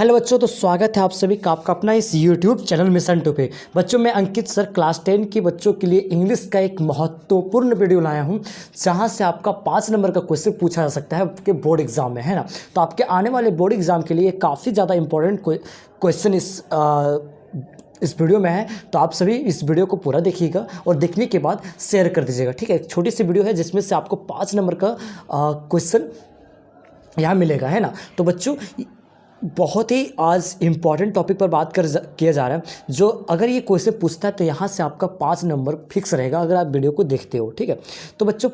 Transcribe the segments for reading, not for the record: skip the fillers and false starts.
Hello बच्चों, तो स्वागत है आप सभी का आपका अपना इस YouTube चैनल मिशन टू पे। बच्चों, मैं अंकित सर क्लास 10 के बच्चों के लिए इंग्लिश का एक महत्वपूर्ण वीडियो लाया हूं, जहां से आपका 5 नंबर का क्वेश्चन पूछा जा सकता है आपके बोर्ड एग्जाम में, है ना। तो आपके आने वाले बोर्ड एग्जाम के लिए काफ़ी ज़्यादा इंपॉर्टेंट क्वेश्चन इस वीडियो में है। तो आप सभी इस वीडियो को पूरा देखिएगा और देखने के बाद शेयर कर दीजिएगा, ठीक है। एक छोटी सी वीडियो है जिसमें से आपको 5 नंबर का क्वेश्चन यहाँ मिलेगा, है ना। तो बच्चों, बहुत ही आज इम्पॉर्टेंट टॉपिक पर बात किया जा रहा है, जो अगर ये क्वेश्चन पूछता है तो यहाँ से आपका 5 नंबर फिक्स रहेगा अगर आप वीडियो को देखते हो, ठीक है। तो बच्चों,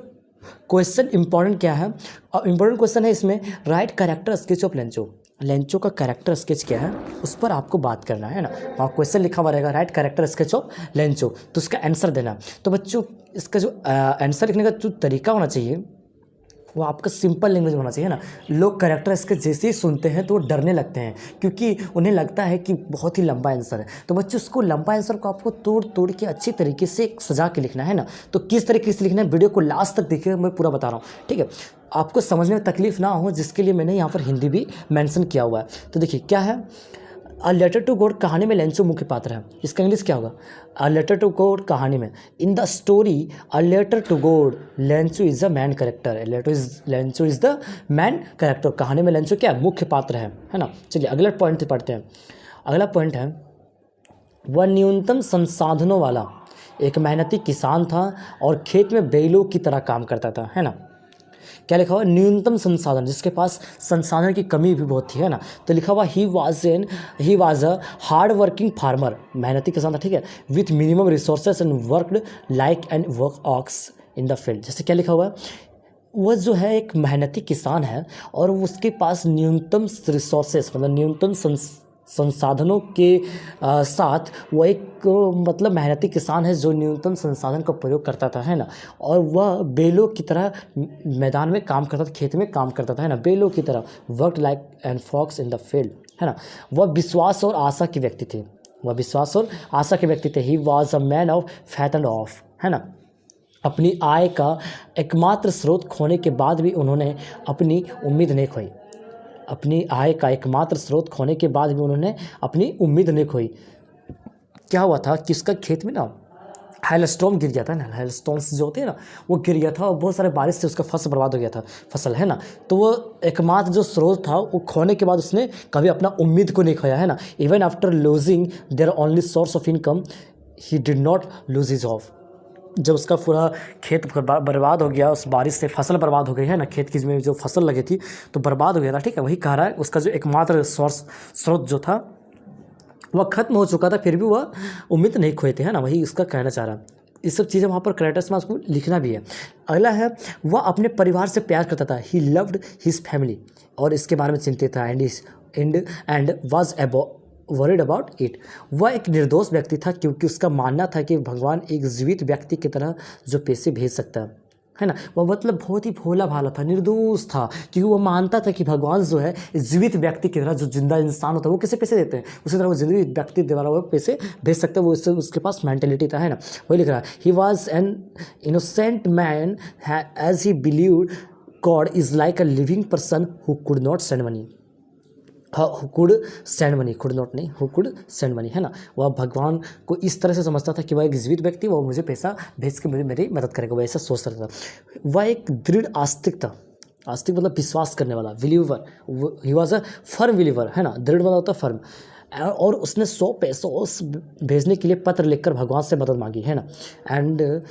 क्वेश्चन इंपॉर्टेंट क्या है? इंपॉर्टेंट क्वेश्चन है इसमें, right character sketch of Lencho. Lencho का कैरेक्टर स्केच क्या है उस पर आपको बात करना है ना। वहाँ क्वेश्चन लिखा हुआ रहेगा, right character sketch of Lencho, तो उसका आंसर देना। तो बच्चों, इसका जो आंसर लिखने का जो तरीका होना चाहिए वो आपका सिंपल लैंग्वेज होना चाहिए ना। लोग कैरेक्टर इसके जैसे ही सुनते हैं तो वो डरने लगते हैं, क्योंकि उन्हें लगता है कि बहुत ही लंबा आंसर है। तो बच्चों, उसको लंबा आंसर को आपको तोड़ तोड़ के अच्छी तरीके से सजा के लिखना है ना। तो किस तरीके से लिखना है, वीडियो को लास्ट तक देखिए, मैं पूरा बता रहा हूँ, ठीक है। आपको समझने में तकलीफ ना हो, जिसके लिए मैंने यहाँ पर हिंदी भी मैंसन किया हुआ है। तो देखिए क्या है, अ लेटर टू गॉड कहानी में लेंचो मुख्य पात्र है। इसका इंग्लिश क्या होगा? अ लेटर टू गॉड कहानी में, in the story a letter to God Lencho is the main character. Lencho is the main character. कहानी में लेंचो क्या है? मुख्य पात्र है ना। चलिए अगला पॉइंट पढ़ते हैं। अगला पॉइंट है, वह न्यूनतम संसाधनों वाला एक मेहनती किसान था और खेत में बैलों की तरह काम करता था, है ना। क्या लिखा हुआ? न्यूनतम संसाधन, जिसके पास संसाधन की कमी भी बहुत थी, है ना। तो लिखा हुआ he was a hard working farmer, मेहनती किसान था, ठीक है, with minimum resources and worked like and work ox in the field. जैसे क्या लिखा हुआ है, वह जो है एक मेहनती किसान है और उसके पास न्यूनतम रिसोर्सेस मतलब न्यूनतम संसाधनों के साथ वो एक मतलब मेहनती किसान है जो न्यूनतम संसाधन का प्रयोग करता था, है ना। और वह बैलों की तरह मैदान में काम करता था, खेत में काम करता था, है ना, बैलों की तरह, work like and fox in the field, है ना। वह विश्वास और आशा के व्यक्ति थे, वह विश्वास और आशा के व्यक्ति थे। ही was a man of faith end of, है ना। अपनी आय का एकमात्र स्रोत खोने के बाद भी उन्होंने अपनी उम्मीद नहीं खोई। अपनी आय का एकमात्र स्रोत खोने के बाद भी उन्होंने अपनी उम्मीद नहीं खोई। क्या हुआ था कि उसका खेत में ना हेलस्टॉर्म गिर गया था ना, हेलस्टॉर्म्स जो होते हैं ना वो गिर गया था और बहुत सारे बारिश से उसका फसल बर्बाद हो गया था, फसल, है ना। तो वो एकमात्र जो स्रोत था वो खोने के बाद उसने कभी अपना उम्मीद को नहीं खोया, है ना। Even after losing their only source of income he did not lose his of. जब उसका पूरा खेत बर्बाद हो गया, उस बारिश से फसल बर्बाद हो गई, है ना, खेत की में जो फसल लगी थी तो बर्बाद हो गया था, ठीक है। वही कह रहा है, उसका जो एकमात्र स्रोत जो था वह खत्म हो चुका था, फिर भी वह उम्मीद नहीं खोए थे, है ना। वही उसका कहना चाह रहा है। ये सब चीज़ें वहाँ पर कैरेक्टर्स में उसको लिखना भी है। अगला है, वह अपने परिवार से प्यार करता था। ही लव्ड हिज फैमिली, और इसके बारे में चिंतित था, and was worried about it. वह एक निर्दोष व्यक्ति था, क्योंकि उसका मानना था कि भगवान एक जीवित व्यक्ति की तरह जो पैसे भेज सकता है ना। वह मतलब बहुत ही भोला भाला था, निर्दोष था, क्योंकि वो मानता था कि भगवान जो है जीवित व्यक्ति की तरह, जो जिंदा इंसान होता है वो कैसे पैसे देते हैं, उसी तरह वो जीवित व्यक्ति द्वारा वो पैसे भेज सकते हैं। वो उसके पास मेंटेलिटी था, है ना। वही लिख रहा है, he was an innocent man as he believed God is like a living person who could not send money. Who could send money, could not नहीं, हु कुड सेंड मनी, है ना। वह भगवान को इस तरह से समझता था कि वह एक जीवित व्यक्ति, वह मुझे पैसा भेज के मेरी मदद करेगा, वह ऐसा सोचता था। वह एक दृढ़ आस्तिक था, आस्तिक मतलब विश्वास करने वाला, believer. He was a firm believer, है ना। दृढ़ मतलब होता है फर्म। और उसने 100 पैसों भेजने के लिए पत्र लिखकर भगवान से मदद मांगी, है ना। And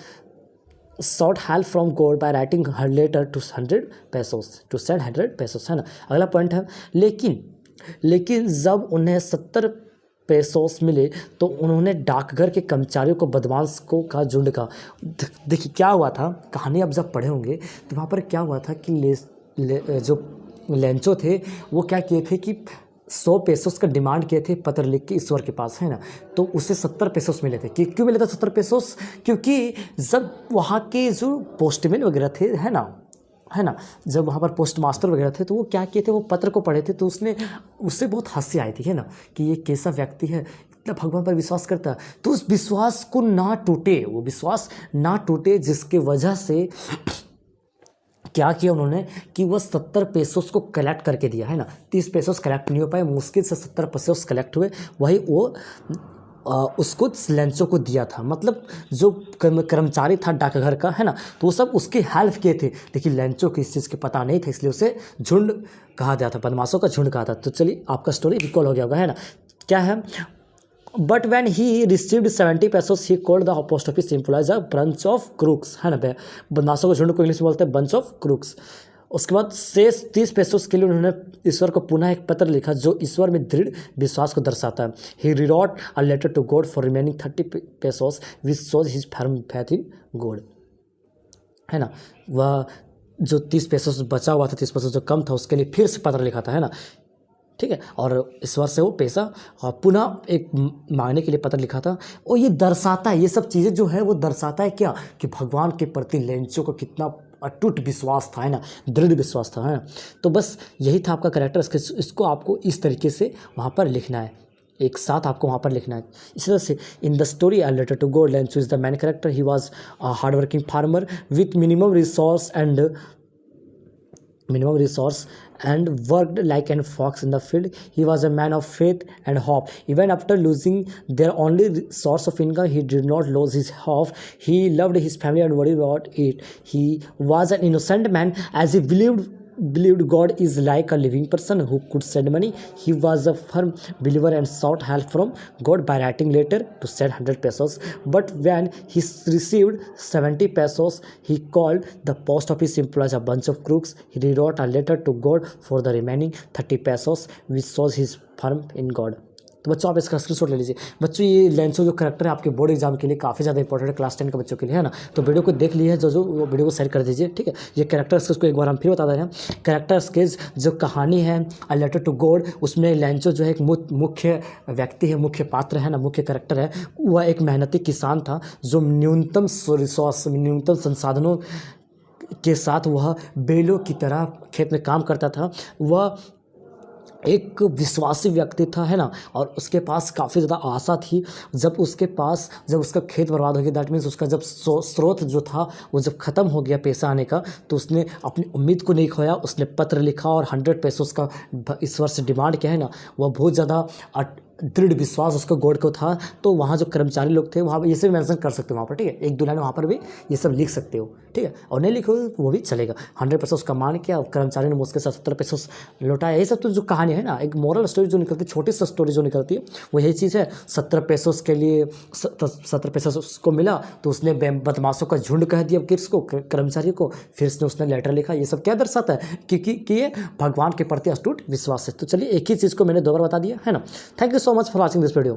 sought help from God by writing her letter to 100 pesos, to send 100 pesos, है ना। अगला पॉइंट है, लेकिन जब उन्हें 70 पेसोस मिले तो उन्होंने डाकघर के कर्मचारियों को बदमाश को का झुंड का। देखिए क्या हुआ था, कहानी आप जब पढ़े होंगे तो वहाँ पर क्या हुआ था कि जो लेंचो थे वो क्या किए थे कि 100 पेसोस का डिमांड किए थे पत्र लिख के ईश्वर के पास, है ना। तो उसे 70 पेसोस मिले थे। क्यों मिले थे 70 पेसोस? क्योंकि जब वहाँ के जो पोस्टमैन वगैरह थे, है ना, जब वहाँ पर पोस्ट मास्टर वगैरह थे तो वो क्या किए थे, वो पत्र को पढ़े थे तो उससे बहुत हंसी आई थी, है ना, कि ये कैसा व्यक्ति है, इतना भगवान पर विश्वास करता है। तो उस विश्वास को ना टूटे, वो विश्वास ना टूटे, जिसके वजह से क्या किया उन्होंने कि वह 70 पेसोस को कलेक्ट करके दिया है ना। 30 पेसोस कलेक्ट नहीं हो पाए, मुश्किल से 70 पेसोस कलेक्ट हुए, वही वो उसको लेंचो को दिया था। मतलब जो कर्मचारी था डाकघर का है ना, तो वो सब उसकी हेल्प किए थे, लेकिन लेंचो को इस चीज़ के पता नहीं था, इसलिए उसे झुंड कहा गया था, बदमाशों का झुंड कहा था। तो चलिए आपका स्टोरी रिकॉल हो गया होगा है ना। क्या है, but when he received 70 pesos he called the post office employees a bunch of crooks, है ना। बदमाशों के झुंड को इंग्लिश में बोलते हैं बंच ऑफ क्रूक्स। उसके बाद शेष 30 पेसोस के लिए उन्होंने ईश्वर को पुनः एक पत्र लिखा जो ईश्वर में दृढ़ विश्वास को दर्शाता है। He rewrote a letter to God for remaining 30 pesos which shows his firm faith in God, है ना। वह जो 30 पेसोस बचा हुआ था, 30 पेसोस जो कम था, उसके लिए फिर से पत्र लिखा था, है ना। ठीक है, और ईश्वर से वो पैसा पुनः एक मांगने के लिए पत्र लिखा था। और ये दर्शाता है, ये सब चीज़ें जो है वो दर्शाता है क्या, कि भगवान के प्रति लेंचो का कितना अटूट विश्वास था, है ना, दृढ़ विश्वास था, है ना। तो बस यही था आपका कैरेक्टर। इसको आपको इस तरीके से वहाँ पर लिखना है, एक साथ आपको वहाँ पर लिखना है। इसी तरह से in the story a letter to God, Lencho is the main character. He was a hard working farmer with minimum resource and worked like an fox in the field. He was a man of faith and hope. Even after losing their only source of income, he did not lose his hope. He loved his family and worried about it. He was an innocent man, as he believed God is like a living person who could send money. He was a firm believer and sought help from God by writing letter to send 100 pesos. But when he received 70 pesos, he called the post office employees a bunch of crooks. He rewrote a letter to God for the remaining 30 pesos, which shows his firm in God. तो बच्चों आप इसका screenshot ले लीजिए। बच्चों ये Lencho जो character है आपके बोर्ड एग्जाम के लिए काफ़ी ज़्यादा इंपॉर्टेंट है, क्लास 10 के बच्चों के लिए, है ना। तो वीडियो को देख लिए है जो वो वीडियो को शेयर कर दीजिए, ठीक है। ये कैरेक्टर स्केच को एक बार हम फिर बता दे रहे हैं। कैरेक्टर स्केच जो कहानी है अ लेटर टू गॉड, उसमें लेंचो जो है एक मुख्य व्यक्ति है, मुख्य पात्र है ना, मुख्य कैरेक्टर है। वह एक मेहनती किसान था जो न्यूनतम रिसोर्स, न्यूनतम संसाधनों के साथ वह बेलों की तरह खेत में काम करता था। वह एक विश्वासी व्यक्ति था, है ना, और उसके पास काफ़ी ज़्यादा आशा थी। जब उसका खेत बर्बाद हो गया, दैट मीन्स उसका जब स्रोत जो था वो जब ख़त्म हो गया पैसा आने का, तो उसने अपनी उम्मीद को नहीं खोया। उसने पत्र लिखा और 100 पेसोस का ईश्वर से डिमांड किया, है ना। वह बहुत ज़्यादा दृढ़ विश्वास उसको गॉड को था। तो वहाँ जो कर्मचारी लोग थे वहाँ ये सब मेंशन कर सकते हो वहाँ पर, ठीक है। एक दो लाइन वहाँ पर भी ये सब लिख सकते हो, ठीक है। और नहीं लिखो वो भी चलेगा। 100 पेसोस का मान किया, कर्मचारी ने मुझके साथ 70 पेसोस लौटाया। ये सब तो जो कहानी है ना, एक मोरल स्टोरी जो निकलती है, छोटी सी स्टोरी जो निकलती है, वो यही चीज़ है। 70 पेसोस के लिए 70 पेसोस उसको मिला, तो उसने बदमाशों का झुंड कह दिया किसको, कर्मचारी को। फिर उसने लेटर लिखा। ये सब क्या दर्शाता है कि ये भगवान के प्रति अटूट विश्वास है। तो चलिए एक ही चीज़ को मैंने 2 बार बता दिया, है ना। Thank you so much for watching this video.